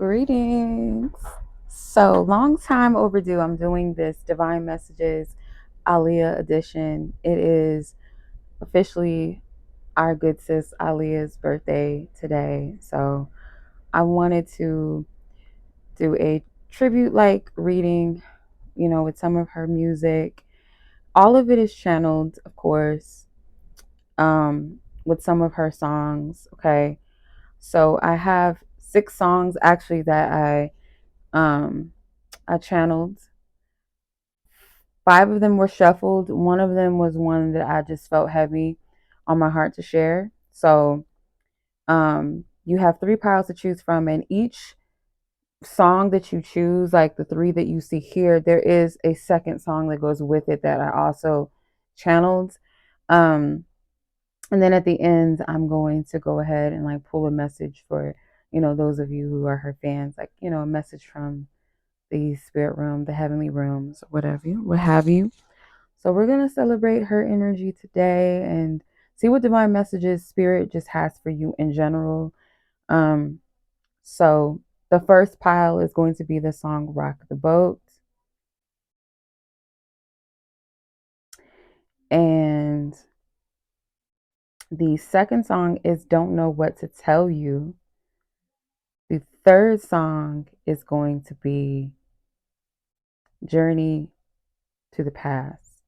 Greetings. So, long time overdue. I'm doing this Divine Messages Aaliyah edition. It is officially our good sis Aaliyah's birthday today. So, I wanted to do a tribute like reading, with some of her music. All of it is channeled, of course, with some of her songs. Okay. So, I have 6 songs actually that um I channeled. 5 of them were shuffled. One of them was one that I just felt heavy on my heart to share. So you have 3 piles to choose from, and each song that you choose, like the 3 that you see here, there is a second song that goes with it that I also channeled. Um, and then at the end, I'm going to go ahead and like pull a message for, those of you who are her fans, like, a message from the spirit room, the heavenly realms, whatever, what have you. So we're going to celebrate her energy today and see what divine messages spirit just has for you in general. So the first pile is going to be the song Rock the Boat. And the second song is Don't Know What to Tell You. The third song is going to be Journey to the Past.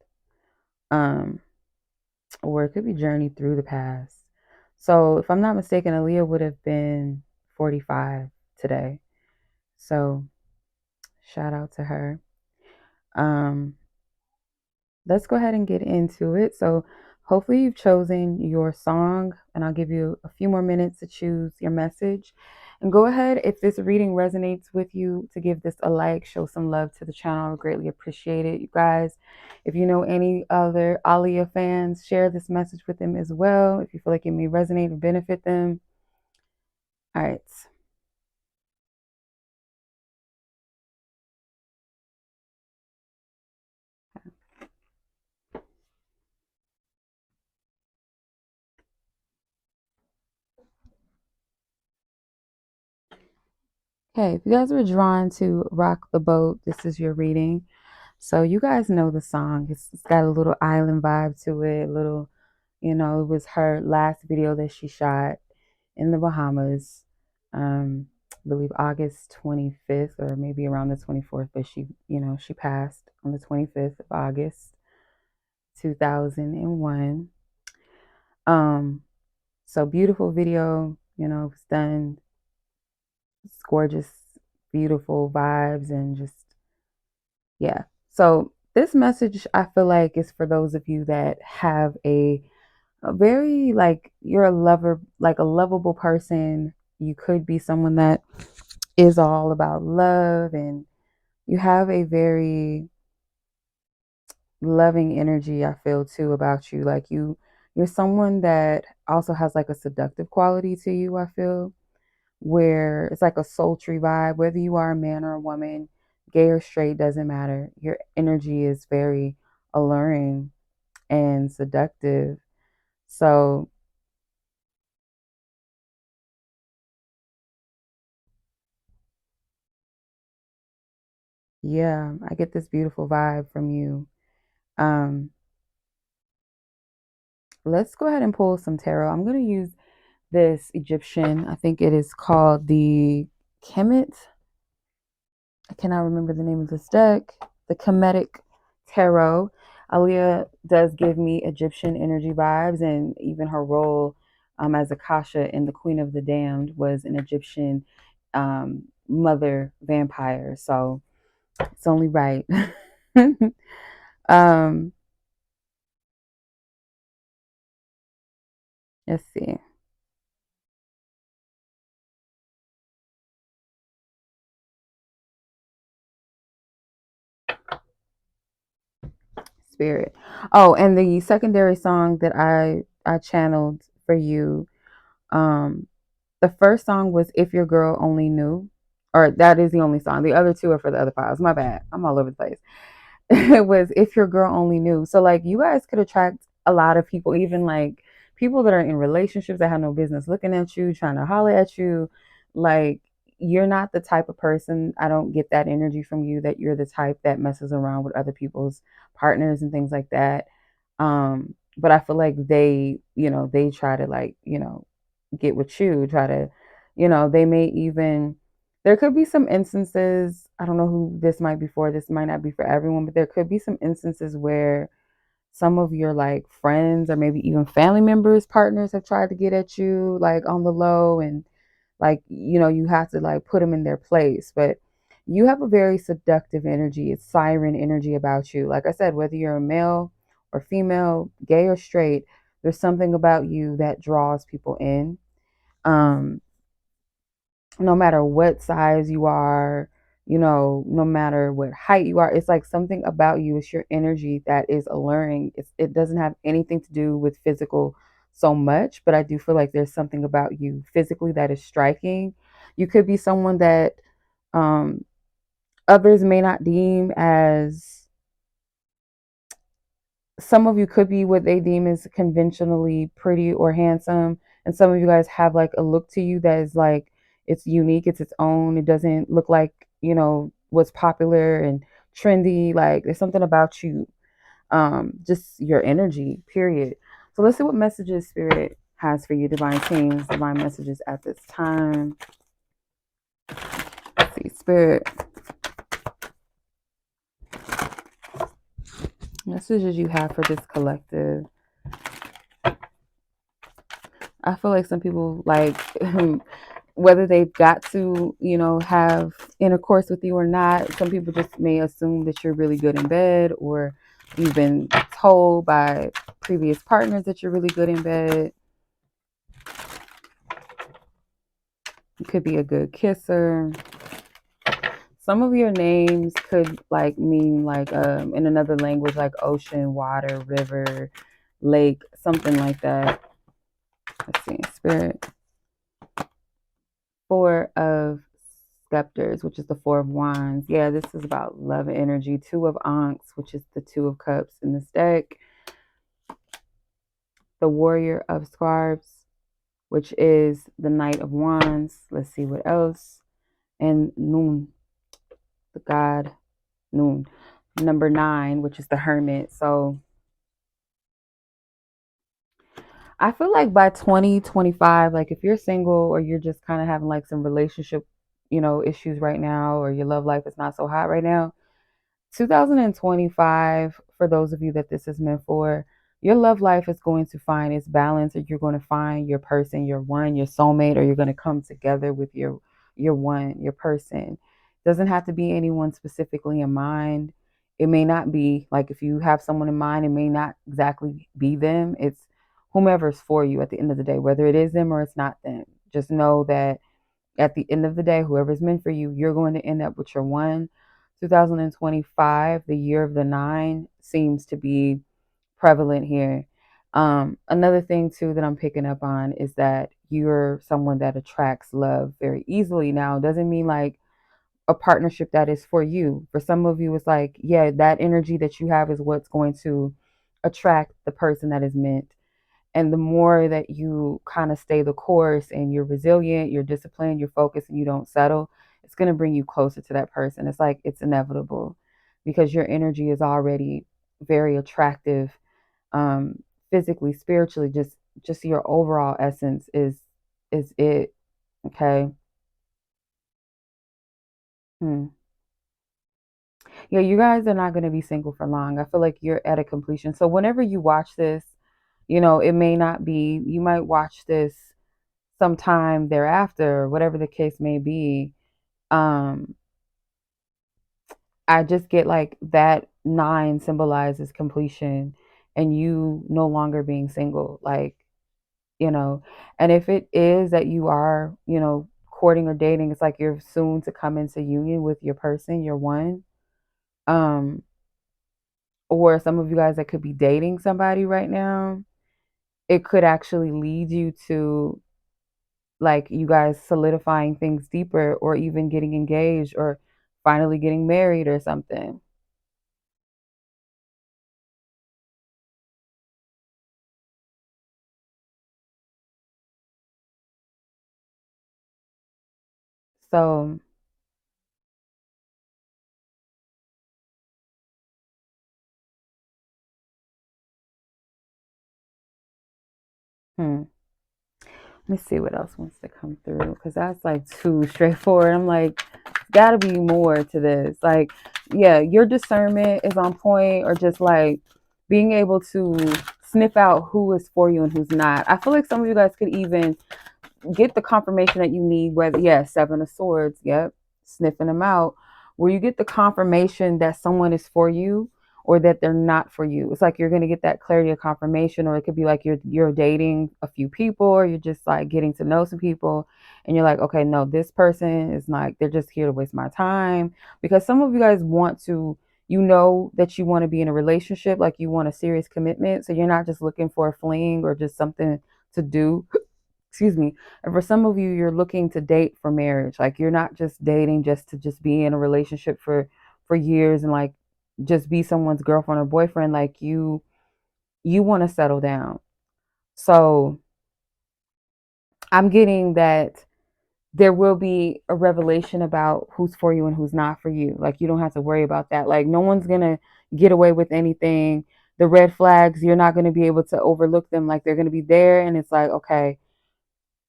Or it could be Journey Through the Past. So if I'm not mistaken, Aaliyah would have been 45 today. So shout out to her. Let's go ahead and get into it. So hopefully you've chosen your song, and I'll give you a few more minutes to choose your message. And go ahead, if this reading resonates with you, to give this a like, show some love to the channel. I would greatly appreciate it, you guys. If you know any other Aaliyah fans, share this message with them as well, if you feel like it may resonate or benefit them. All right. Okay, if you guys were drawn to Rock the Boat, this is your reading. So you guys know the song. It's got a little island vibe to it, it was her last video that she shot in the Bahamas. I believe August 25th or maybe around the 24th, but she passed on the 25th of August, 2001. So beautiful video, it was done. It's gorgeous, beautiful vibes and just, yeah. So this message, I feel like, is for those of you that have a very, like, you're a lover, like a lovable person. You could be someone that is all about love, and you have a very loving energy, I feel, too, about you. Like you're someone that also has like a seductive quality to you, I feel, where it's like a sultry vibe, whether you are a man or a woman, gay or straight, doesn't matter. Your energy is very alluring and seductive. So yeah, I get this beautiful vibe from you. Um, let's go ahead and pull some tarot. I'm going to use this Egyptian. I think it is called the Kemet. I cannot remember the name of this deck. The Kemetic Tarot. Aaliyah does give me Egyptian energy vibes, and even her role as Akasha in The Queen of the Damned was an Egyptian mother vampire. So it's only right. um, let's see. Spirit. Oh, and the secondary song that I channeled for you, um, the first song was If Your Girl Only Knew, or that is the only song. The other 2 are for the other files. My bad. I'm all over the place. It was If Your Girl Only Knew. So like you guys could attract a lot of people, even like people that are in relationships that have no business looking at you, trying to holler at you. Like, you're not the type of person, I don't get that energy from you that you're the type that messes around with other people's partners and things like that. But I feel like they, they try to like, get with you, try to, they may even, there could be some instances, I don't know who this might be for, this might not be for everyone, but there could be some instances where some of your like friends or maybe even family members, partners have tried to get at you like on the low, and like, you have to like put them in their place. But you have a very seductive energy. It's siren energy about you. Like I said, whether you're a male or female, gay or straight, there's something about you that draws people in. Um, no matter what size you are, no matter what height you are, it's like something about you, it's your energy that is alluring. It doesn't have anything to do with physical so much, but I do feel like there's something about you physically that is striking. You could be someone that um, others may not deem as, some of you could be what they deem as conventionally pretty or handsome, and some of you guys have like a look to you that is like, it's unique, it's its own, it doesn't look like, what's popular and trendy. Like there's something about you, just your energy, period. So let's see what messages spirit has for you, divine teams, divine messages at this time. Let's see, spirit, messages you have for this collective. I feel like some people like whether they've got to, have intercourse with you or not, some people just may assume that you're really good in bed, or you've been told by previous partners that you're really good in bed. You could be a good kisser. Some of your names could like mean like in another language, like ocean, water, river, lake, something like that. Let's see, spirit. Four of Scepters, which is the Four of Wands. Yeah, this is about love and energy. Two of Ankhs, which is the Two of Cups in this deck. The Warrior of Scarves, which is the Knight of Wands. Let's see what else. And Noon, the god Noon. Number 9, which is the Hermit. So I feel like by 2025, like if you're single or you're just kind of having like some relationship, issues right now, or your love life is not so hot right now, 2025, for those of you that this is meant for, your love life is going to find its balance, or you're going to find your person, your one, your soulmate, or you're going to come together with your one, your person. Doesn't have to be anyone specifically in mind. It may not be like, if you have someone in mind, it may not exactly be them. It's whomever's for you at the end of the day, whether it is them or it's not them. Just know that at the end of the day, whoever's meant for you, you're going to end up with your one. 2025, the year of the 9, seems to be prevalent here. Another thing too that I'm picking up on is that you're someone that attracts love very easily. Now, it doesn't mean like a partnership that is for you. For some of you, it's like, yeah, that energy that you have is what's going to attract the person that is meant. And the more that you kind of stay the course and you're resilient, you're disciplined, you're focused, and you don't settle, it's going to bring you closer to that person. It's like, it's inevitable, because your energy is already very attractive, physically, spiritually, just your overall essence is it. Okay. Hmm. Yeah, you guys are not going to be single for long. I feel like you're at a completion. So whenever you watch this, it may not be, you might watch this sometime thereafter, whatever the case may be. um I just get like that 9 symbolizes completion, and you no longer being single, like, you know and if it is that you are, courting or dating, it's like you're soon to come into union with your person, your one. um or some of you guys that could be dating somebody right now, it could actually lead you to like you guys solidifying things deeper, or even getting engaged, or finally getting married or something. So, hmm. Let me see what else wants to come through because that's like too straightforward. I'm like, gotta be more to this. Like, yeah, your discernment is on point, or just like being able to sniff out who is for you and who's not. I feel like some of you guys could even get the confirmation that you need, whether, yeah, Seven of Swords, yep, sniffing them out, where you get the confirmation that someone is for you or that they're not for you. It's like you're going to get that clarity of confirmation, or it could be like you're dating a few people, or you're just like getting to know some people and you're like, okay, no, this person is not, they're just here to waste my time. Because some of you guys want to, you know, that you want to be in a relationship, like you want a serious commitment, so you're not just looking for a fling or just something to do. Excuse me. And for some of you, you're looking to date for marriage. Like you're not just dating just to just be in a relationship for years and like just be someone's girlfriend or boyfriend. Like you want to settle down. So I'm getting that there will be a revelation about who's for you and who's not for you. Like you don't have to worry about that. Like no one's gonna get away with anything. The red flags, you're not gonna be able to overlook them. Like they're gonna be there, and it's like, okay,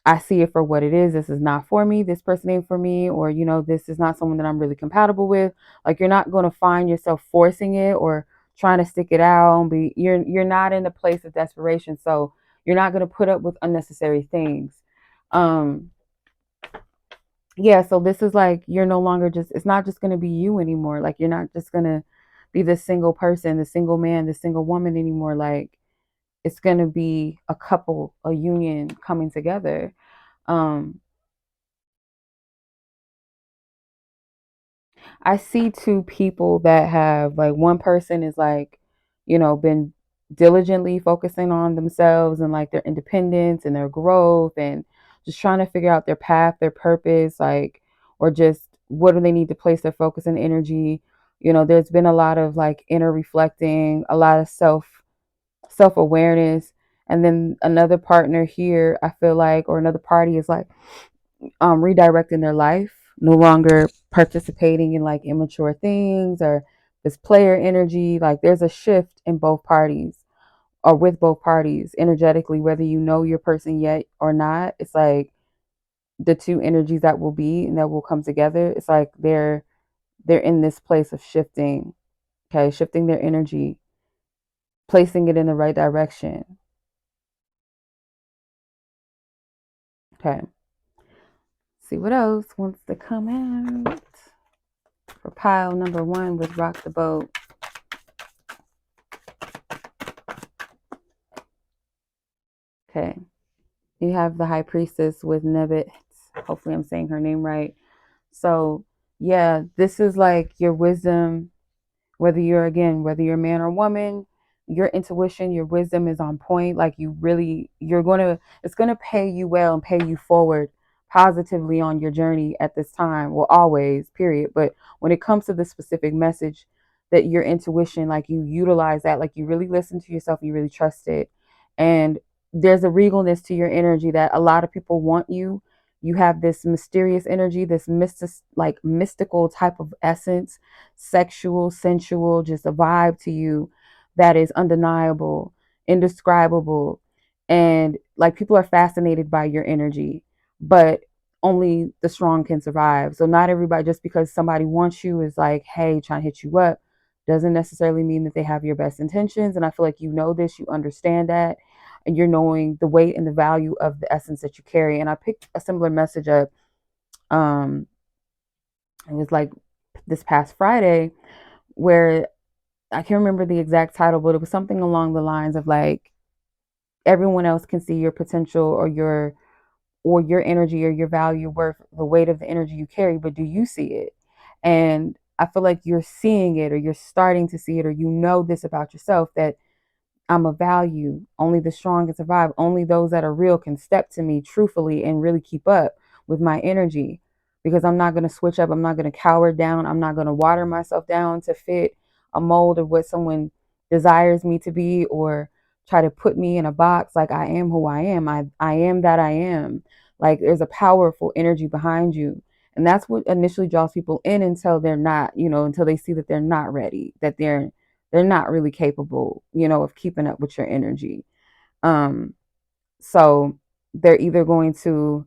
I see it for what it is. This is not for me. This person ain't for me. Or, you know, this is not someone that I'm really compatible with. Like you're not going to find yourself forcing it or trying to stick it out and be, you're not in a place of desperation. So you're not going to put up with unnecessary things. Um, yeah. So this is like, you're no longer just, it's not just going to be you anymore. Like you're not just going to be the single person, the single man, the single woman anymore. Like it's going to be a couple, a union coming together. Um, I see two people that have, like, one person is like, you know, been diligently focusing on themselves and like their independence and their growth and just trying to figure out their path, their purpose, like, or just what do they need to place their focus and energy. You know, there's been a lot of like inner reflecting, a lot of self awareness. And then another partner here, I feel like, or another party is like redirecting their life, no longer participating in like immature things or this player energy. Like there's a shift in both parties or with both parties energetically, whether you know your person yet or not. It's like the two energies that will be and that will come together. It's like they're in this place of shifting, okay, shifting their energy, placing it in the right direction. Okay. See what else wants to come out for pile number one with Rock the Boat. Okay. You have the High Priestess with 𝗛𝗽𝗻𝗆. Hopefully I'm saying her name right. So yeah, this is like your wisdom, whether you're, again, whether you're a man or woman, your intuition, your wisdom is on point. Like you really, it's gonna pay you well and pay you forward positively on your journey at this time. Well, always, period. But when it comes to the specific message, that your intuition, like you utilize that, like you really listen to yourself, you really trust it. And there's a regalness to your energy that a lot of people want you. You have this mysterious energy, this like mystical type of essence, sexual, sensual, just a vibe to you that is undeniable, indescribable. And like people are fascinated by your energy, but only the strong can survive. So not everybody, just because somebody wants you, is like, hey, trying to hit you up, doesn't necessarily mean that they have your best intentions. And I feel like you know this, you understand that, and you're knowing the weight and the value of the essence that you carry. And I picked a similar message up. Um, it was like this past Friday, where I can't remember the exact title, but it was something along the lines of like, everyone else can see your potential or your energy or your value, worth the weight of the energy you carry, but do you see it? And I feel like you're seeing it, or you're starting to see it, or you know this about yourself, that I'm a value. Only the strong can survive. Only those that are real can step to me truthfully and really keep up with my energy, because I'm not going to switch up. I'm not going to cower down. I'm not going to water myself down to fit a mold of what someone desires me to be, or try to put me in a box. Like I am who I am. I am that I am. Like there's a powerful energy behind you. And that's what initially draws people in until they're not, until they see that they're not ready, that they're not really capable, of keeping up with your energy. Um, so they're either going to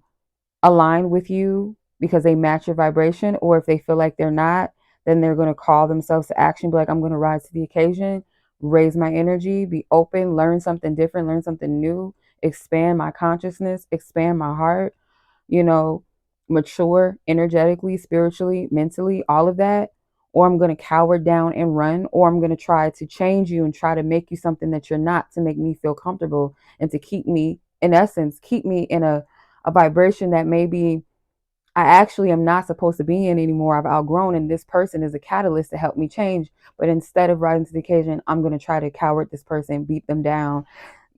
align with you because they match your vibration, or if they feel like they're not, then they're going to call themselves to action, be like, I'm going to rise to the occasion, raise my energy, be open, learn something different, learn something new, expand my consciousness, expand my heart, you know, mature energetically, spiritually, mentally, all of that. Or I'm going to cower down and run, or I'm going to try to change you and try to make you something that you're not, to make me feel comfortable and to keep me, in essence, keep me in a vibration that maybe I actually am not supposed to be in anymore. I've outgrown, and this person is a catalyst to help me change. But instead of rising to the occasion, I'm going to try to coward this person, beat them down,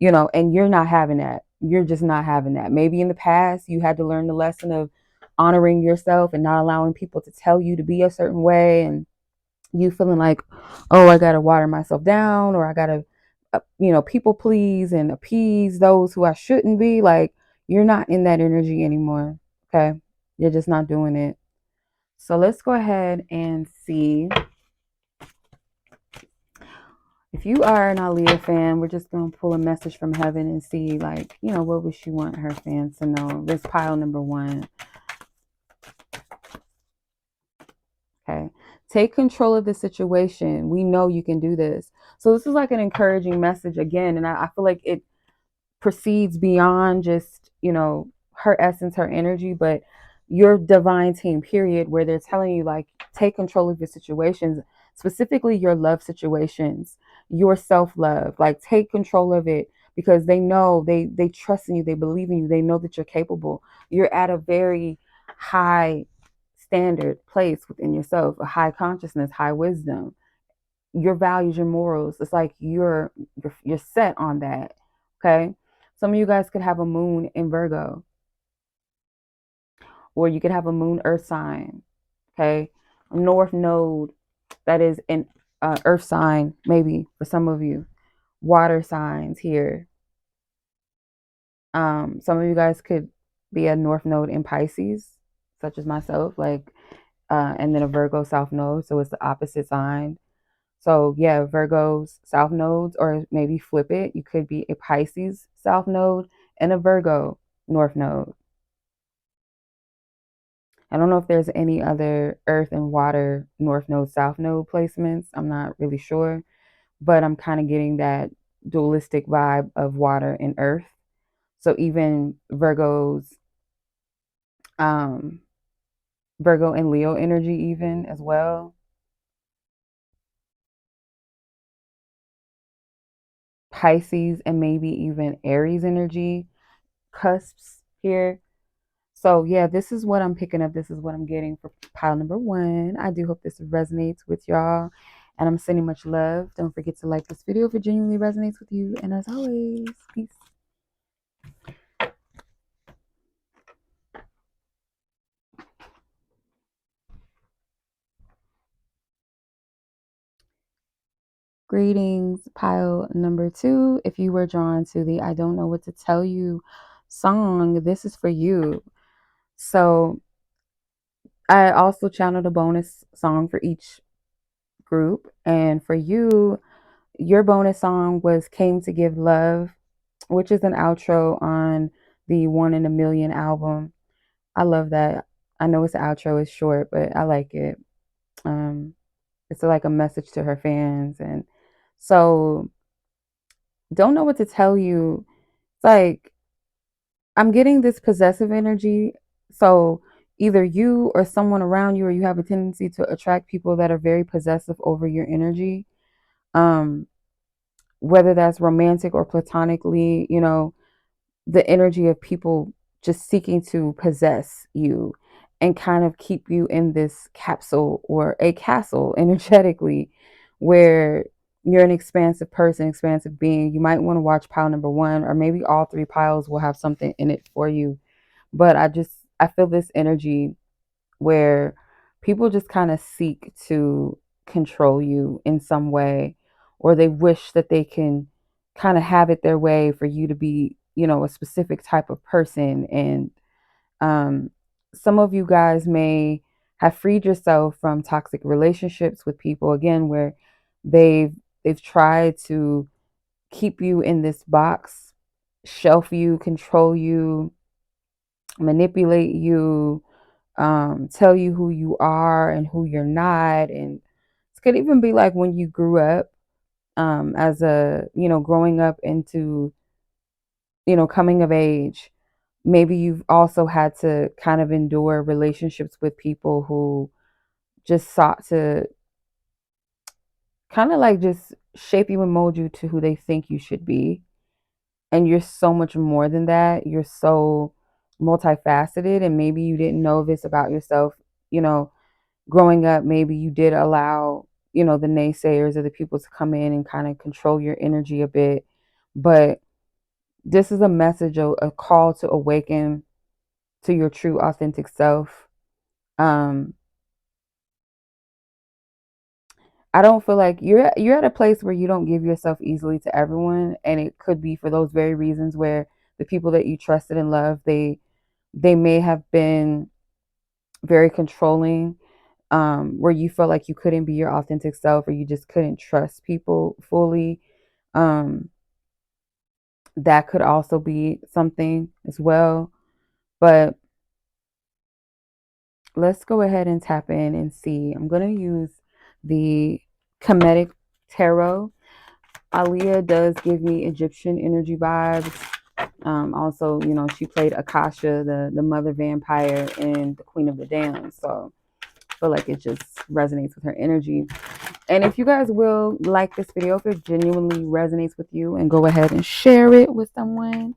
and you're not having that. You're just not having that. Maybe in the past, you had to learn the lesson of honoring yourself and not allowing people to tell you to be a certain way. And you feeling like, oh, I got to water myself down, or I got to, people please and appease those who I shouldn't be. Like, you're not in that energy anymore. Okay. You're just not doing it. So let's go ahead and see. If you are an Aaliyah fan, we're just going to pull a message from heaven and see, like, what would she want her fans to know? This pile number 1. Okay. Take control of the situation. We know you can do this. So this is like an encouraging message again. And I feel like it proceeds beyond just, her essence, her energy, but your divine team, period, where they're telling you, like, take control of your situations, specifically your love situations, your self-love, like, take control of it, because they know, they trust in you, they believe in you, they know that you're capable. You're at a very high standard place within yourself, a high consciousness, high wisdom, your values, your morals. It's like you're set on that. Okay. Some of you guys could have a moon in Virgo, or you could have a moon earth sign. Okay. A north node, that is an earth sign, maybe for some of you. Water signs here. Some of you guys could be a north node in Pisces, such as myself, like, and then a Virgo south node. So it's the opposite sign. So yeah, Virgo's south nodes, or maybe flip it. You could be a Pisces south node and a Virgo north node. I don't know if there's any other earth and water north node, south node placements. I'm not really sure, but I'm kind of getting that dualistic vibe of water and earth. So even um, Virgo and Leo energy even as well. Pisces and maybe even Aries energy cusps here. So yeah, this is what I'm picking up. This is what I'm getting for pile number 1. I do hope this resonates with y'all. And I'm sending much love. Don't forget to like this video if it genuinely resonates with you. And as always, peace. Greetings, pile number 2. If you were drawn to the I Don't Know What to Tell You song, this is for you. So I also channeled a bonus song for each group. And for you, your bonus song was Came to Give Love, which is an outro on the One in a Million album. I love that. I know it's an outro, it's short, but I like it. It's like a message to her fans. And so, don't know what to tell you. It's like, I'm getting this possessive energy. So either you or someone around you, or you have a tendency to attract people that are very possessive over your energy. Whether that's romantic or platonically, the energy of people just seeking to possess you and kind of keep you in this capsule or a castle energetically, where you're an expansive person, expansive being. You might want to watch pile number 1, or maybe all 3 piles will have something in it for you. But I feel this energy where people just kind of seek to control you in some way, or they wish that they can kind of have it their way for you to be, a specific type of person. And some of you guys may have freed yourself from toxic relationships with people, again, where they've they've tried to keep you in this box, shelf you, control you, manipulate you, tell you who you are and who you're not. And it could even be like when you grew up, as a, growing up into, coming of age. Maybe you've also had to kind of endure relationships with people who just sought to kind of like just shape you and mold you to who they think you should be. And you're so much more than that. You're so multifaceted, and maybe you didn't know this about yourself. You know, growing up, maybe you did allow, the naysayers or the people to come in and kind of control your energy a bit. But this is a message, a call to awaken to your true authentic self. Um, I don't feel like you're at a place where you don't give yourself easily to everyone, and it could be for those very reasons where the people that you trusted and loved, they may have been very controlling, where you felt like you couldn't be your authentic self, or you just couldn't trust people fully. Um, that could also be something as well. But let's go ahead and tap in and see. I'm going to use the Kemetic Tarot. Aaliyah does give me Egyptian energy vibes. Also, she played Akasha, the mother vampire, in The Queen of the Damned. So I feel like it just resonates with her energy. And if you guys will like this video, if it genuinely resonates with you, and go ahead and share it with someone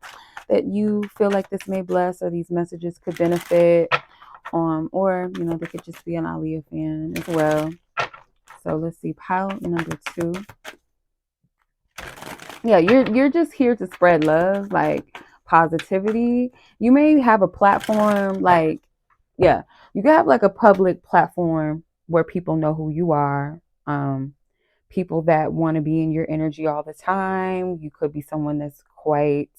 that you feel like this may bless, or these messages could benefit, or they could just be an Aaliyah fan as well. So let's see, pile number 2. Yeah, you're just here to spread love, like positivity. You may have a platform, like, yeah, you can have like a public platform where people know who you are. People that want to be in your energy all the time. You could be someone that's quite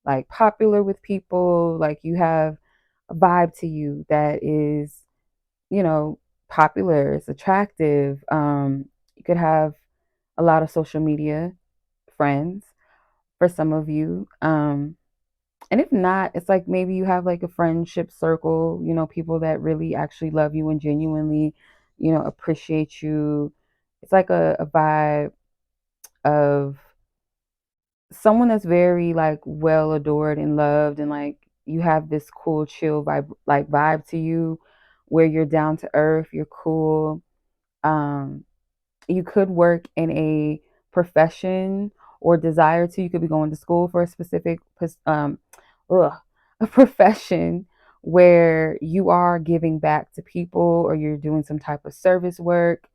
like popular with people, like you have a vibe to you that is, you know, popular, it's attractive. You could have a lot of social media friends for some of you. And if not, it's like maybe you have like a friendship circle, people that really actually love you and genuinely, appreciate you. It's like a vibe of someone that's very like well adored and loved, and like you have this cool chill vibe to you, where you're down to earth, you're cool. um you could work in a profession, or desire to. You could be going to school for a specific ugh, a profession where you are giving back to people, or you're doing some type of service work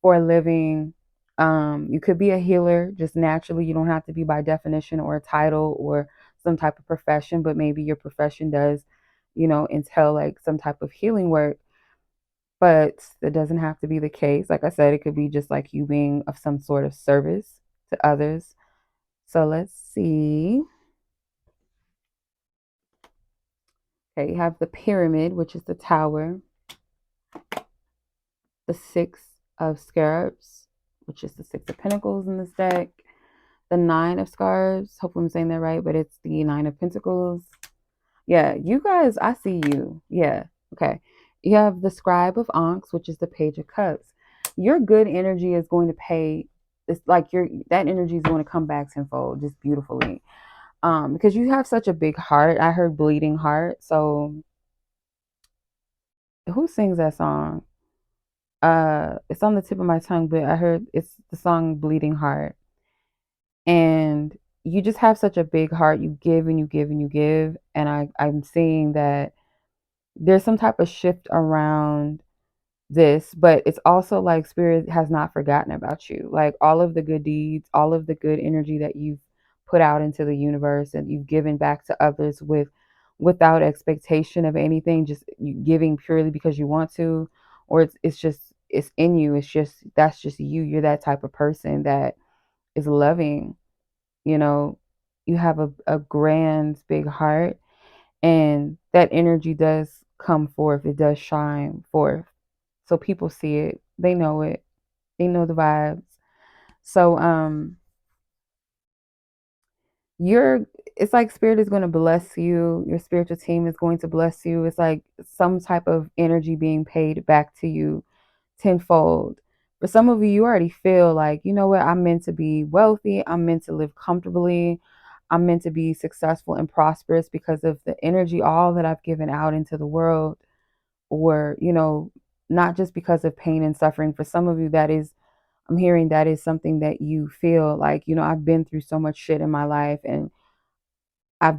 for a living. You could be a healer just naturally. You don't have to be by definition or a title or some type of profession, but maybe your profession does, entail like some type of healing work. But that doesn't have to be the case. Like I said, it could be just like you being of some sort of service to others. So let's see. Okay, you have the pyramid, which is the tower, the 6 of Scarabs, which is the 6 of Pentacles in this deck, the 9 of Scarves. Hopefully I'm saying that right, but it's the 9 of Pentacles. Yeah, you guys, I see you. Yeah, okay. You have the Scribe of Ankhs, which is the Page of Cups. Your good energy is going to pay. It's like that energy is going to come back tenfold, just beautifully. Because you have such a big heart. I heard bleeding heart. So who sings that song? It's on the tip of my tongue, but I heard it's the song Bleeding Heart. And you just have such a big heart. You give and you give and you give. And I'm seeing that there's some type of shift around this, but it's also like spirit has not forgotten about you. Like all of the good deeds, all of the good energy that you've put out into the universe and you've given back to others without expectation of anything, just you giving purely because you want to, or it's just it's in you. It's just that's just you. You're that type of person that is loving, you know. You have a grand big heart, and that energy does come forth. It does shine forth. So people see it. They know it. They know the vibes. So you're it's like spirit is going to bless you. Your spiritual team is going to bless you. It's like some type of energy being paid back to you tenfold. For some of you, you already feel like, you know what, I'm meant to be wealthy. I'm meant to live comfortably. I'm meant to be successful and prosperous because of the energy, all that I've given out into the world. Or, not just because of pain and suffering. For some of you, I'm hearing that is something that you feel like, I've been through so much shit in my life, and I've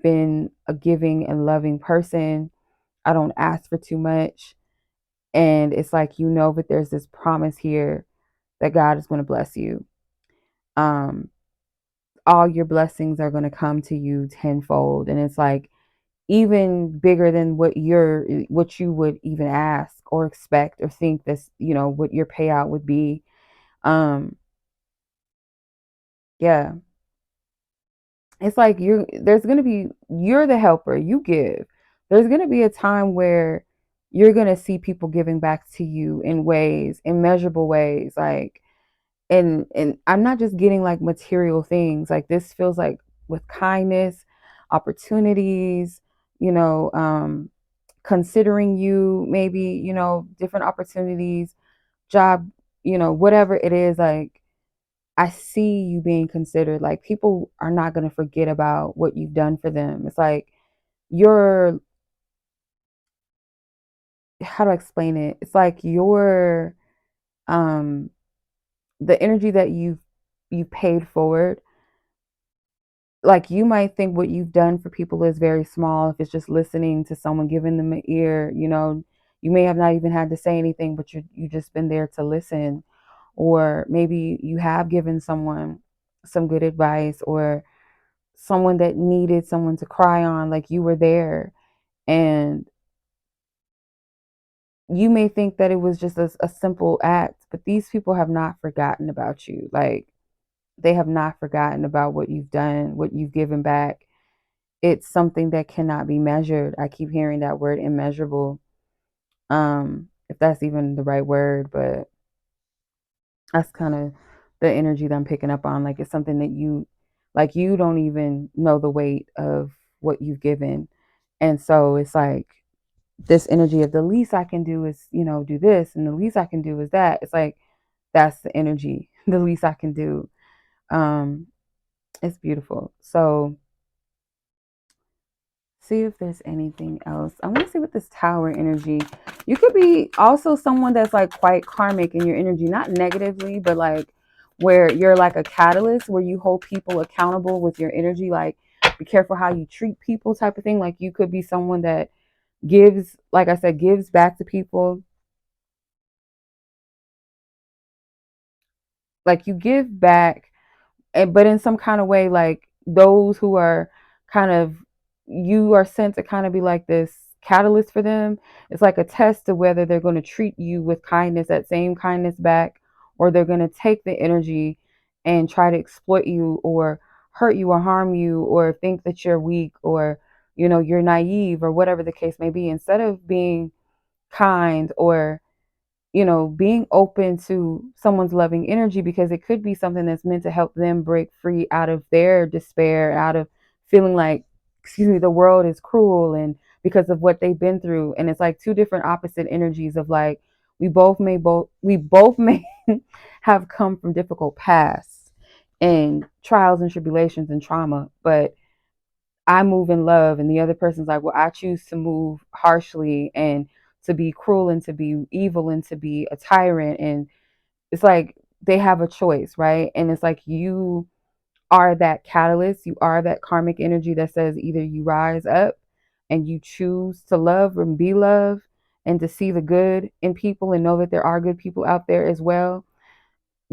been a giving and loving person. I don't ask for too much. And it's like, but there's this promise here that God is going to bless you. All your blessings are going to come to you tenfold. And it's like even bigger than what you would even ask or expect or think this, what your payout would be. Yeah. It's like you're the helper, you give. There's going to be a time where you're going to see people giving back to you in ways, in measurable ways, like, and I'm not just getting like material things. Like this feels like with kindness, opportunities, you know, considering you, maybe, different opportunities, job, whatever it is. Like I see you being considered. Like people are not going to forget about what you've done for them. It's like you're, how do I explain it? It's like you're, the energy that you paid forward. Like you might think what you've done for people is very small if it's just listening to someone, giving them an ear. You may have not even had to say anything, but you just been there to listen. Or maybe you have given someone some good advice, or someone that needed someone to cry on, like you were there. And you may think that it was just a simple act, but these people have not forgotten about you. Like they have not forgotten about what you've done, what you've given back. It's something that cannot be measured. I keep hearing that word, immeasurable. If that's even the right word, but that's kind of the energy that I'm picking up on. Like it's something that you don't even know the weight of what you've given. And so it's like this energy of the least I can do is, do this, and the least I can do is that. It's like that's the energy, the least I can do. It's beautiful. So see if there's anything else. I want to see what this Tower energy. You could be also someone that's like quite karmic in your energy, not negatively, but like where you're like a catalyst, where you hold people accountable with your energy. Like be careful how you treat people, type of thing. Like you could be someone that gives, like I said, gives back to people. Like you give back, but in some kind of way, like those who are kind of, you are sent to kind of be like this catalyst for them. It's like a test to whether they're going to treat you with kindness, that same kindness back, or they're going to take the energy and try to exploit you or hurt you or harm you or think that you're weak, or you're naive, or whatever the case may be. Instead of being kind, or being open to someone's loving energy, because it could be something that's meant to help them break free out of their despair, out of feeling like, the world is cruel, and because of what they've been through. And it's like two different opposite energies of like, we both may have come from difficult pasts and trials and tribulations and trauma, but I move in love, and the other person's like, well, I choose to move harshly and to be cruel and to be evil and to be a tyrant. And it's like they have a choice, right? And it's like you are that catalyst, you are that karmic energy that says either you rise up and you choose to love and be loved, and to see the good in people and know that there are good people out there as well,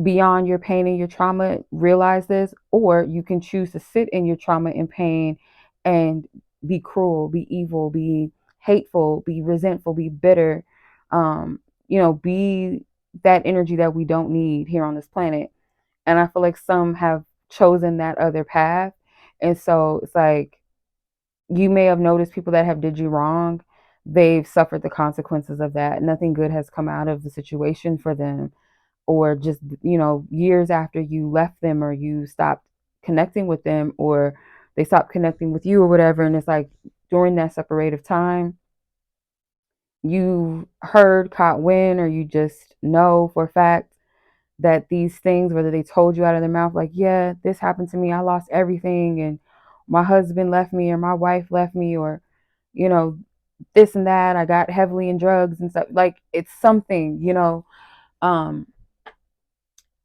beyond your pain and your trauma. Realize this. Or you can choose to sit in your trauma and pain and be cruel, be evil, be hateful, be resentful, be bitter, be that energy that we don't need here on this planet. And I feel like some have chosen that other path. And so it's like, you may have noticed people that have did you wrong, they've suffered the consequences of that. Nothing good has come out of the situation for them, or just, years after you left them, or you stopped connecting with them, or they stopped connecting with you, or whatever. And it's like during that separative time, you heard, caught wind, or you just know for a fact that these things, whether they told you out of their mouth, like, yeah, this happened to me, I lost everything, and my husband left me, or my wife left me, or, you know, this and that, I got heavily in drugs and stuff. Like, it's something, um,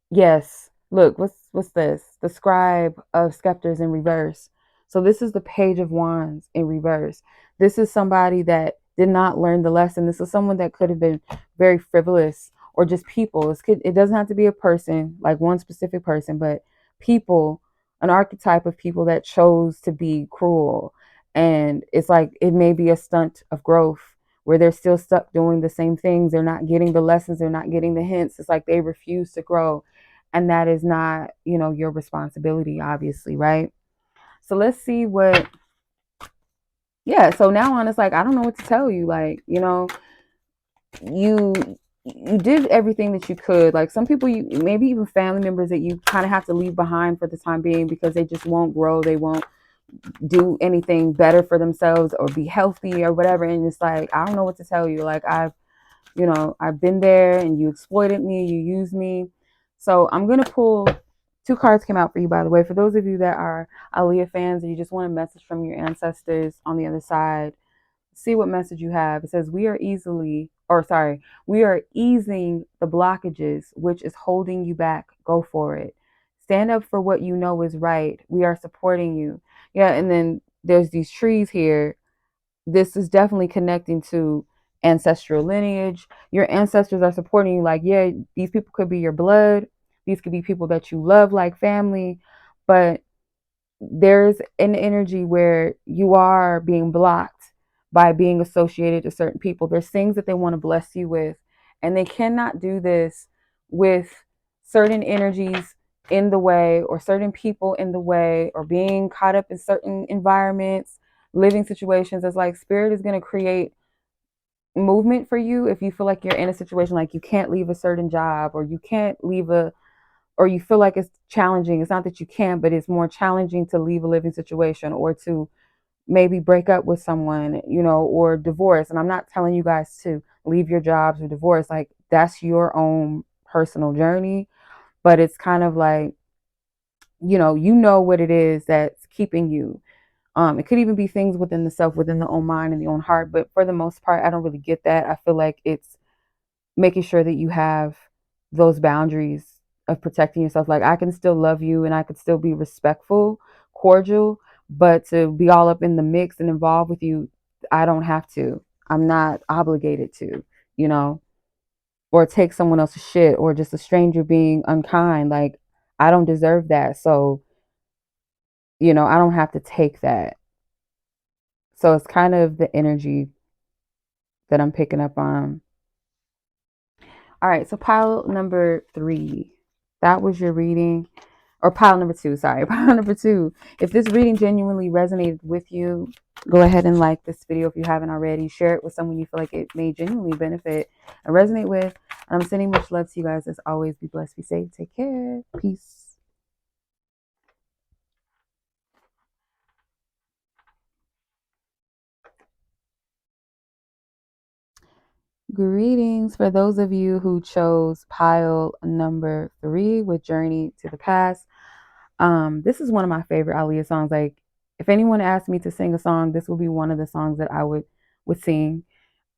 yes. Look, what's this? The Scribe of Scepters in reverse. So this is the Page of Wands in reverse. This is somebody that did not learn the lesson. This is someone that could have been very frivolous, or just people. It doesn't have to be a person, like one specific person, but people, an archetype of people that chose to be cruel. And it's like it may be a stunt of growth, where they're still stuck doing the same things. They're not getting the lessons. They're not getting the hints. It's like they refuse to grow. And that is not, your responsibility, obviously, right? So let's see what, yeah. So now on, it's like, I don't know what to tell you. Like, you you did everything that you could. Like, some people, you maybe even family members that you kind of have to leave behind for the time being, because they just won't grow. They won't do anything better for themselves or be healthy or whatever. And it's like, I don't know what to tell you. Like, I've been there, and you exploited me, you used me. So I'm going to pull two cards came out for you, by the way. For those of you that are Aaliyah fans, and you just want a message from your ancestors on the other side, see what message you have. It says, we are easing the blockages which is holding you back. Go for it. Stand up for what you know is right. We are supporting you. Yeah, and then there's these trees here. This is definitely connecting to ancestral lineage. Your ancestors are supporting you. Like, yeah, these people could be your blood. These could be people that you love like family, but there's an energy where you are being blocked by being associated to certain people. There's things that they want to bless you with, and they cannot do this with certain energies in the way, or certain people in the way, or being caught up in certain environments, living situations. It's like spirit is going to create movement for you if you feel like you're in a situation like you can't leave a certain job, or you can't leave or you feel like it's challenging. It's not that you can't, but it's more challenging to leave a living situation, or to maybe break up with someone, or divorce. And I'm not telling you guys to leave your jobs or divorce. Like, that's your own personal journey. But it's kind of like, what it is that's keeping you. It could even be things within the self, within the own mind and the own heart. But for the most part, I don't really get that. I feel like it's making sure that you have those boundaries of protecting yourself. Like, I can still love you, and I could still be respectful, cordial, but to be all up in the mix and involved with you, I don't have to. I'm not obligated to, you know, or take someone else's shit, or just a stranger being unkind. Like, I don't deserve that. So, I don't have to take that. So it's kind of the energy that I'm picking up on. All right, so pile number 3. That was your reading. Or pile number 2, sorry. Pile number 2. If this reading genuinely resonated with you, go ahead and like this video if you haven't already. Share it with someone you feel like it may genuinely benefit and resonate with. And I'm sending much love to you guys. As always, be blessed, be safe, take care. Peace. Greetings for those of you who chose pile number 3 with Journey to the Past. This is one of my favorite Aaliyah songs. Like, if anyone asked me to sing a song, this would be one of the songs that I would sing.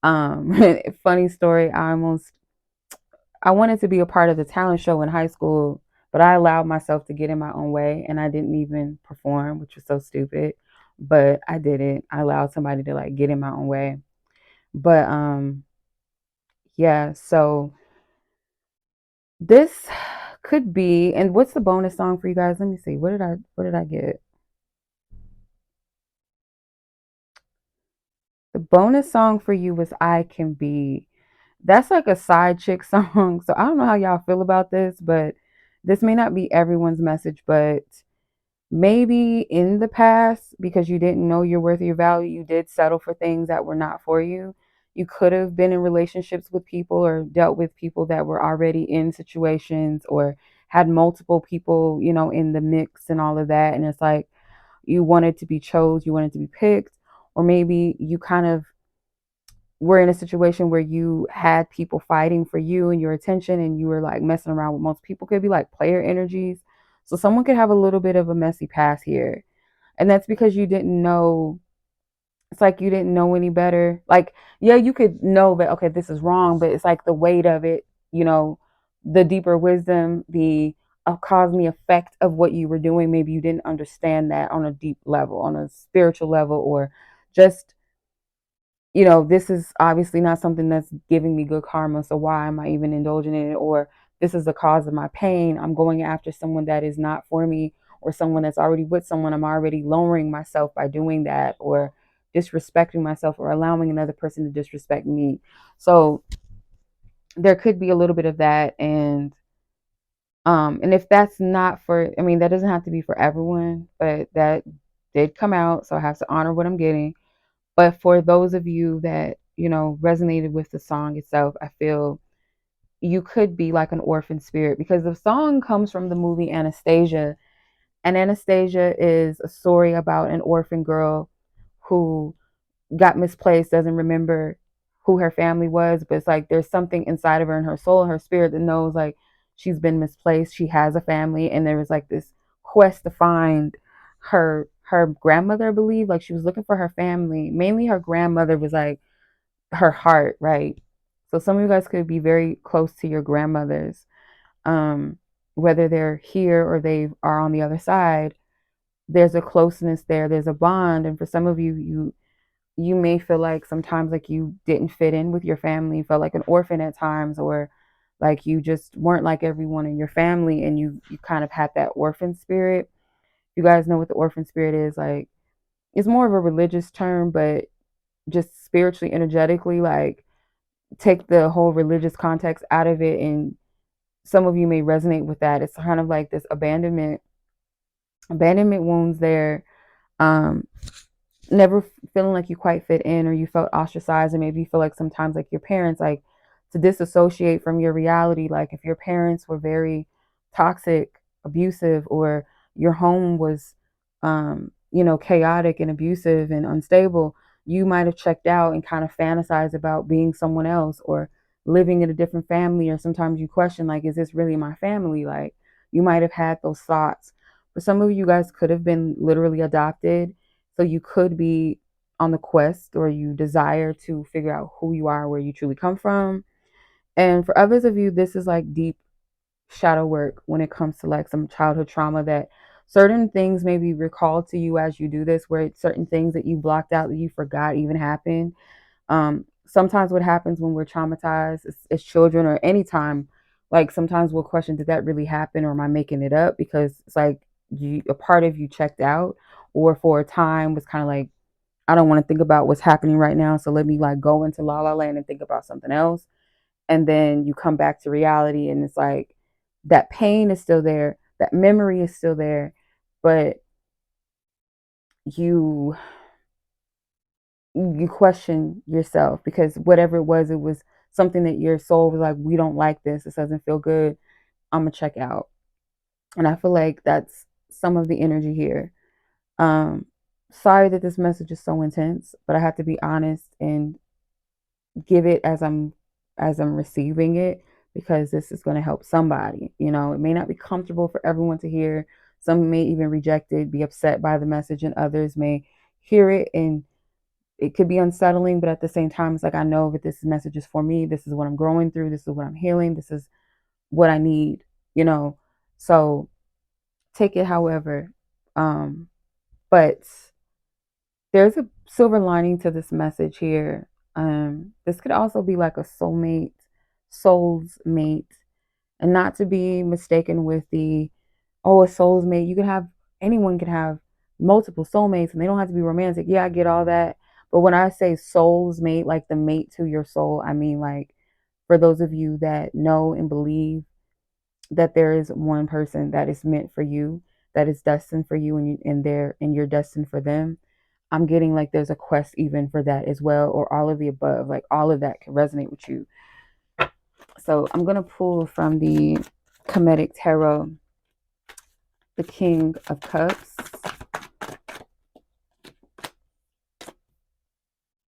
Funny story, I wanted to be a part of the talent show in high school, but I allowed myself to get in my own way, and I didn't even perform, which was so stupid. But I didn't. I allowed somebody to like get in my own way. But yeah, so this could be, and what's the bonus song for you guys? Let me see. What did I get? The bonus song for you was I Can Be. That's like a side chick song. So I don't know how y'all feel about this, but this may not be everyone's message, but maybe in the past, because you didn't know your worth or your value, you did settle for things that were not for you. You could have been in relationships with people or dealt with people that were already in situations or had multiple people, in the mix and all of that. And it's like you wanted to be chose, you wanted to be picked, or maybe you kind of were in a situation where you had people fighting for you and your attention and you were like messing around with most people. Could be like player energies. So someone could have a little bit of a messy past here. And that's because you didn't know. It's like you didn't know any better. Like, yeah, you could know that, okay, this is wrong, but it's like the weight of it, the deeper wisdom, the cause and the effect of what you were doing. Maybe you didn't understand that on a deep level, on a spiritual level, or just, this is obviously not something that's giving me good karma. So why am I even indulging in it? Or this is the cause of my pain. I'm going after someone that is not for me, or someone that's already with someone. I'm already lowering myself by doing that, or disrespecting myself, or allowing another person to disrespect me. So there could be a little bit of that. And if that's not for, I mean, that doesn't have to be for everyone, but that did come out. So I have to honor what I'm getting. But for those of you that, resonated with the song itself, I feel you could be like an orphan spirit, because the song comes from the movie Anastasia. And Anastasia is a story about an orphan girl who got misplaced, doesn't remember who her family was, but it's like there's something inside of her, in her soul, her spirit, that knows like she's been misplaced. She has a family, and there was like this quest to find her grandmother, I believe. Like she was looking for her family. Mainly her grandmother was like her heart, right? So some of you guys could be very close to your grandmothers, um, whether they're here or they are on the other side. There's a closeness there. There's a bond, and for some of you, you may feel like sometimes like you didn't fit in with your family. You felt like an orphan at times, or like you just weren't like everyone in your family, and you kind of had that orphan spirit. You guys know what the orphan spirit is. Like, it's more of a religious term, but just spiritually, energetically, like take the whole religious context out of it, and some of you may resonate with that. It's kind of like this abandonment wounds there. um Never feeling like you quite fit in, or you felt ostracized, and maybe you feel like sometimes like your parents, like to disassociate from your reality. Like if your parents were very toxic, abusive, or your home was chaotic and abusive and unstable, you might have checked out and kind of fantasized about being someone else, or living in a different family. Or sometimes you question, like, is this really my family? Like, you might have had those thoughts. But some of you guys could have been literally adopted, so you could be on the quest, or you desire to figure out who you are, where you truly come from. And for others of you, this is like deep shadow work when it comes to like some childhood trauma, that certain things may be recalled to you as you do this, where it's certain things that you blocked out, that you forgot even happened. Sometimes what happens when we're traumatized as children, or anytime, like sometimes we'll question, did that really happen, or am I making it up? Because it's like a part of you checked out, or for a time was kind of like, I don't want to think about what's happening right now, so let me like go into la la land and think about something else. And then you come back to reality, and it's like that pain is still there, that memory is still there, but you you question yourself, because whatever it was something that your soul was like, we don't like this, this doesn't feel good, I'm gonna check out. And I feel like that's some of the energy here. um Sorry that this message is so intense, but I have to be honest and give it as I'm receiving it, because this is going to help somebody. It may not be comfortable for everyone to hear. Some may even reject it, be upset by the message, and others may hear it and it could be unsettling. But at the same time, it's like, I know that this message is for me. This is what I'm growing through. This is what I'm healing. This is what I need, you know. So take it however. But there's a silver lining to this message here. This could also be like a soul's mate, and not to be mistaken with a soul's mate. You could have, anyone could have multiple soulmates, and they don't have to be romantic. Yeah, I get all that. But when I say soul's mate, like the mate to your soul, I mean like, for those of you that know and believe that there is one person that is meant for you, that is destined for you, and you're destined for them. I'm getting like there's a quest even for that as well, or all of the above. Like all of that can resonate with you. So I'm gonna pull from the Kemetic Tarot, the King of Cups.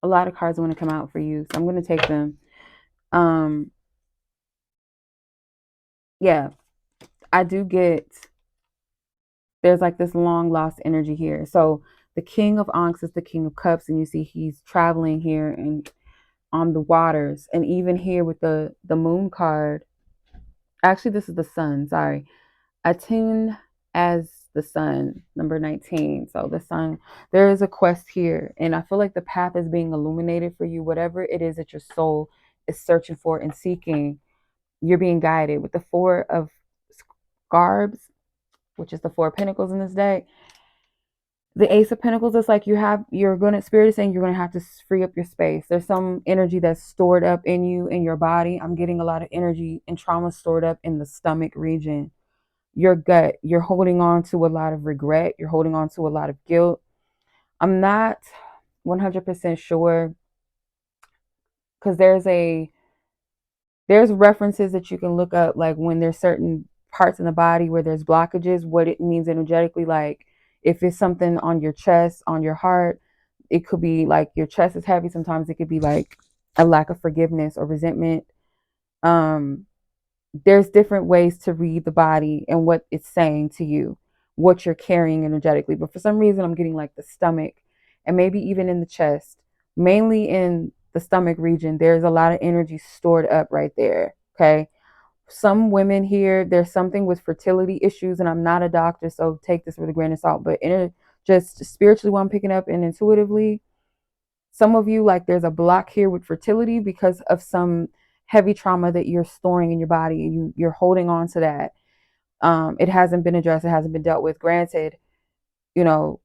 A lot of cards want to come out for you, so I'm gonna take them. Yeah, I do get, there's like this long lost energy here. So the King of Ankhs is the King of Cups, and you see he's traveling here and on the waters, and even here with the Moon card. Actually, this is the Sun. Sorry, attune as the Sun, number 19. So the Sun, there is a quest here, and I feel like the path is being illuminated for you. Whatever it is that your soul is searching for and seeking, you're being guided with the Four of Scarves, which is the Four of Pentacles in this deck. The Ace of Pentacles is like Spirit is saying you're going to have to free up your space. There's some energy that's stored up in you, in your body. I'm getting a lot of energy and trauma stored up in the stomach region, your gut. You're holding on to a lot of regret. You're holding on to a lot of guilt. I'm not 100% sure, because there's references that you can look up, like when there's certain parts in the body where there's blockages, what it means energetically. Like if it's something on your chest, on your heart, it could be like your chest is heavy. Sometimes it could be like a lack of forgiveness or resentment. There's different ways to read the body and what it's saying to you, what you're carrying energetically. But for some reason, I'm getting like the stomach, and maybe even in the chest, mainly in the stomach region. There's a lot of energy stored up right there. Okay. Some women here, there's something with fertility issues, and I'm not a doctor, so take this with a grain of salt, but just spiritually, what I'm picking up and intuitively, some of you, like there's a block here with fertility because of some heavy trauma that you're storing in your body, and you're holding on to that. It hasn't been addressed. It hasn't been dealt with. Granted, you know,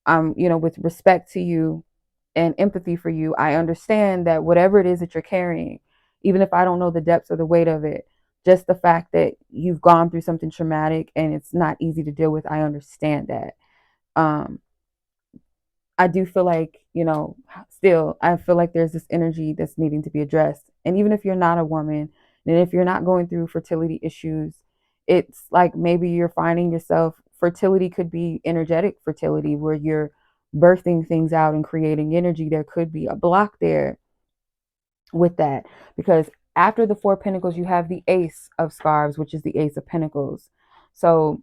with respect to you and empathy for you, I understand that whatever it is that you're carrying, even if I don't know the depths or the weight of it, just the fact that you've gone through something traumatic and it's not easy to deal with, I understand that. I do feel like, still, I feel like there's this energy that's needing to be addressed. And even if you're not a woman, and if you're not going through fertility issues, it's like maybe you're finding yourself, fertility could be energetic fertility, where you're birthing things out and creating energy. There could be a block there with that, because after the Four of Pentacles, you have the Ace of Scarves, which is the Ace of Pentacles. So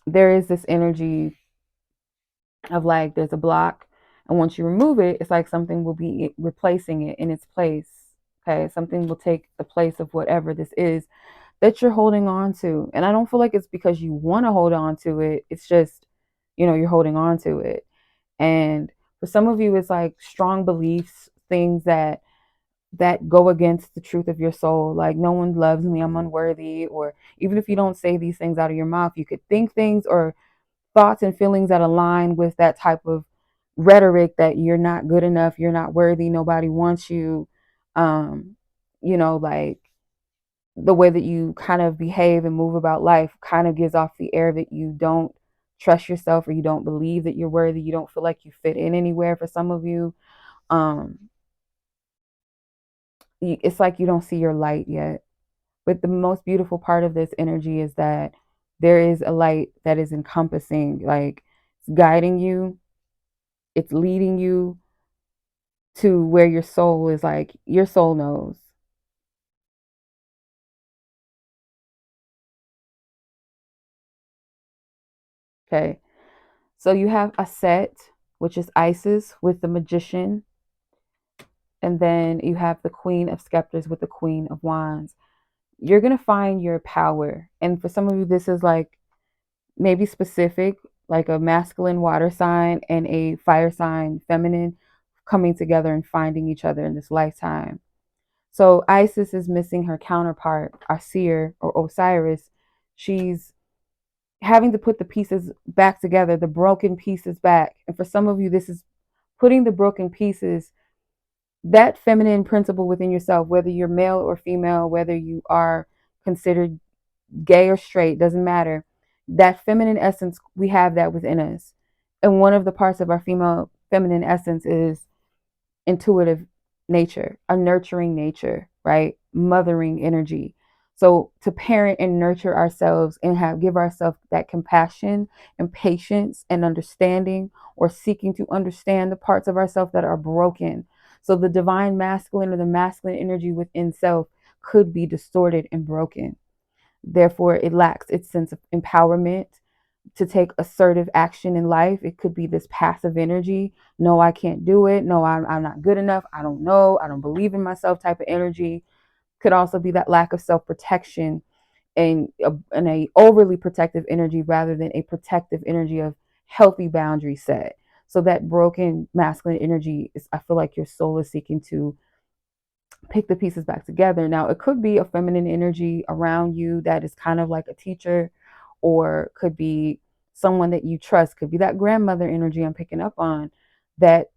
there is this energy of like there's a block, and once you remove it, it's like something will be replacing it in its place. Okay, something will take the place of whatever this is that you're holding on to. And I don't feel like it's because you want to hold on to it. It's just, you're holding on to it. And for some of you, it's like strong beliefs, things that go against the truth of your soul. Like, no one loves me, I'm unworthy. Or even if you don't say these things out of your mouth, you could think things or thoughts and feelings that align with that type of rhetoric, that you're not good enough, you're not worthy, nobody wants you. Like the way that you kind of behave and move about life kind of gives off the air that you don't trust yourself, or you don't believe that you're worthy. You don't feel like you fit in anywhere. For some of you, it's like you don't see your light yet. But the most beautiful part of this energy is that there is a light that is encompassing, like it's guiding you, it's leading you to where your soul is, like your soul knows. Okay. So you have Aset, which is Isis with the Magician. And then you have the Queen of Scepters with the Queen of Wands. You're going to find your power. And for some of you, this is like maybe specific, like a masculine water sign and a fire sign, feminine, coming together and finding each other in this lifetime. So Isis is missing her counterpart, Asir or Osiris. She's having to put the pieces back together, the broken pieces back. And for some of you, this is putting the broken pieces, that feminine principle within yourself, whether you're male or female, whether you are considered gay or straight, doesn't matter. that feminine essence, we have that within us. And one of the parts of our female feminine essence is intuitive nature, a nurturing nature, right? Mothering energy. So to parent and nurture ourselves and give ourselves that compassion and patience and understanding, or seeking to understand the parts of ourselves that are broken. So the divine masculine or the masculine energy within self could be distorted and broken. Therefore, it lacks its sense of empowerment to take assertive action in life. It could be this passive energy. No, I can't do it. No, I'm not good enough. I don't know. I don't believe in myself type of energy. Could also be that lack of self-protection and a overly protective energy rather than a protective energy of healthy boundary set. So that broken masculine energy is, I feel like your soul is seeking to pick the pieces back together. Now, it could be a feminine energy around you that is kind of like a teacher, or could be someone that you trust, could be that grandmother energy I'm picking up on that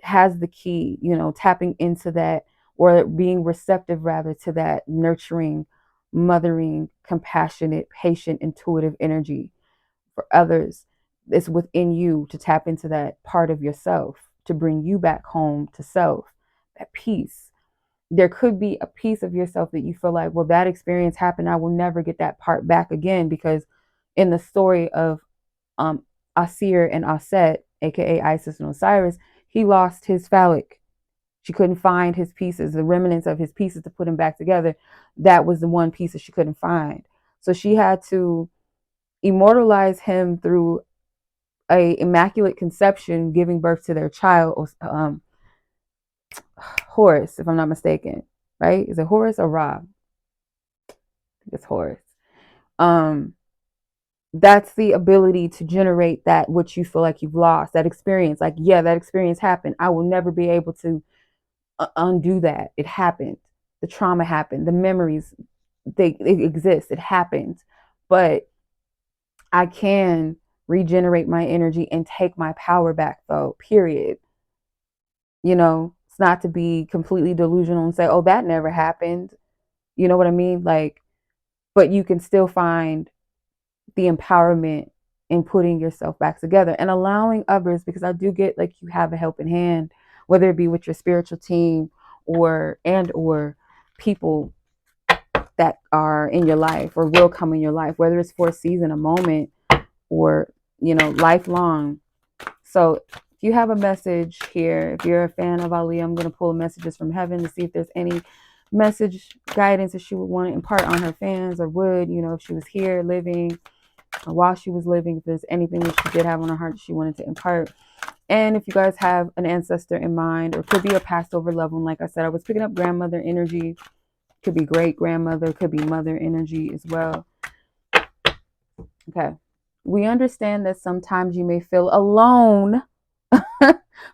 has the key, tapping into that, or being receptive rather to that nurturing, mothering, compassionate, patient, intuitive energy for others. It's within you to tap into that part of yourself to bring you back home to self, that peace. There could be a piece of yourself that you feel like, well, that experience happened, I will never get that part back again, because in the story of Asir and Aset, aka Isis and Osiris, he lost his phallic. She couldn't find his pieces, the remnants of his pieces to put him back together. That was the one piece that she couldn't find. So she had to immortalize him through a immaculate conception, giving birth to their child, Horus, if I'm not mistaken, right? Is it Horus or Ra? I think it's Horus. That's the ability to generate that which you feel like you've lost, that experience. Like, yeah, that experience happened. I will never be able to undo that. It happened. The trauma happened. The memories, they exist. It happened. But I can regenerate my energy and take my power back, though, period. It's not to be completely delusional and say, oh, that never happened. You know what I mean? Like, but you can still find the empowerment in putting yourself back together and allowing others, because I do get like you have a helping hand, whether it be with your spiritual team or people that are in your life or will come in your life, whether it's for a season, a moment, or lifelong. So if you have a message here, if you're a fan of Aaliyah, I'm going to pull messages from heaven to see if there's any message guidance that she would want to impart on her fans, or would, if she was here living or while she was living, if there's anything that she did have on her heart that she wanted to impart. And if you guys have an ancestor in mind, or could be a passed over loved one, like I said, I was picking up grandmother energy, could be great grandmother, could be mother energy as well. Okay. We understand that sometimes you may feel alone,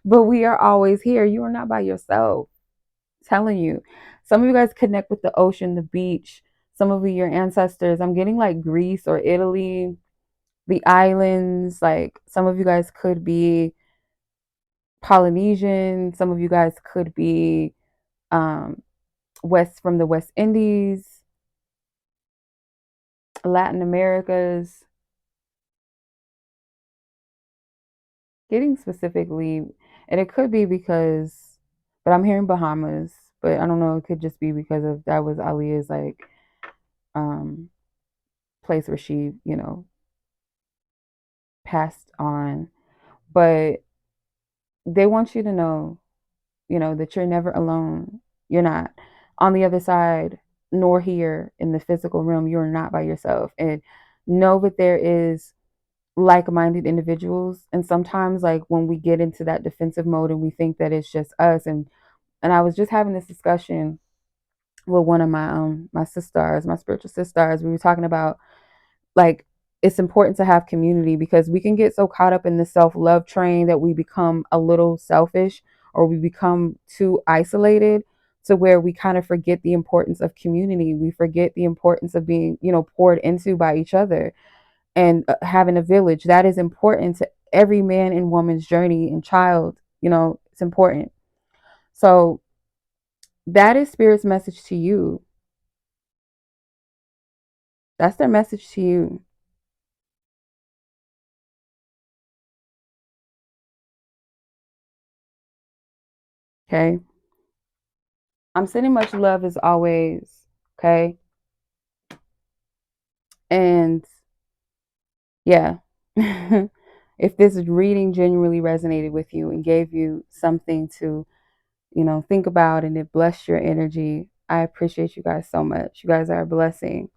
but we are always here. You are not by yourself. I'm telling you. Some of you guys connect with the ocean, the beach. Some of you, your ancestors. I'm getting like Greece or Italy, the islands. Like some of you guys could be Polynesian. Some of you guys could be from the West Indies, Latin Americas. Getting specifically, and it could be because, but I'm hearing Bahamas, but I don't know. It could just be because of that was Aaliyah's like um place where she passed on. But they want you to know, that you're never alone. You're not on the other side, nor here in the physical realm. You're not by yourself, and know that there is like-minded individuals. And sometimes, like when we get into that defensive mode and we think that it's just us, and I was just having this discussion with one of my sisters, my spiritual sisters. We were talking about, like, it's important to have community, because we can get so caught up in the self-love train that we become a little selfish, or we become too isolated to where we kind of forget the importance of community. We forget the importance of being, poured into by each other, and having a village. That is important to every man and woman's journey and child. It's important. So that is Spirit's message to you. That's their message to you. Okay. I'm sending much love as always. Okay. And yeah, if this reading genuinely resonated with you and gave you something to, think about, and it blessed your energy, I appreciate you guys so much. You guys are a blessing.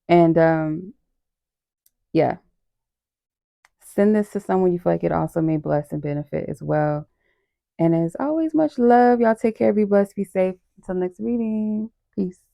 And yeah, send this to someone you feel like it also may bless and benefit as well. And as always, much love. Y'all take care, be blessed, be safe. Until next reading. Peace.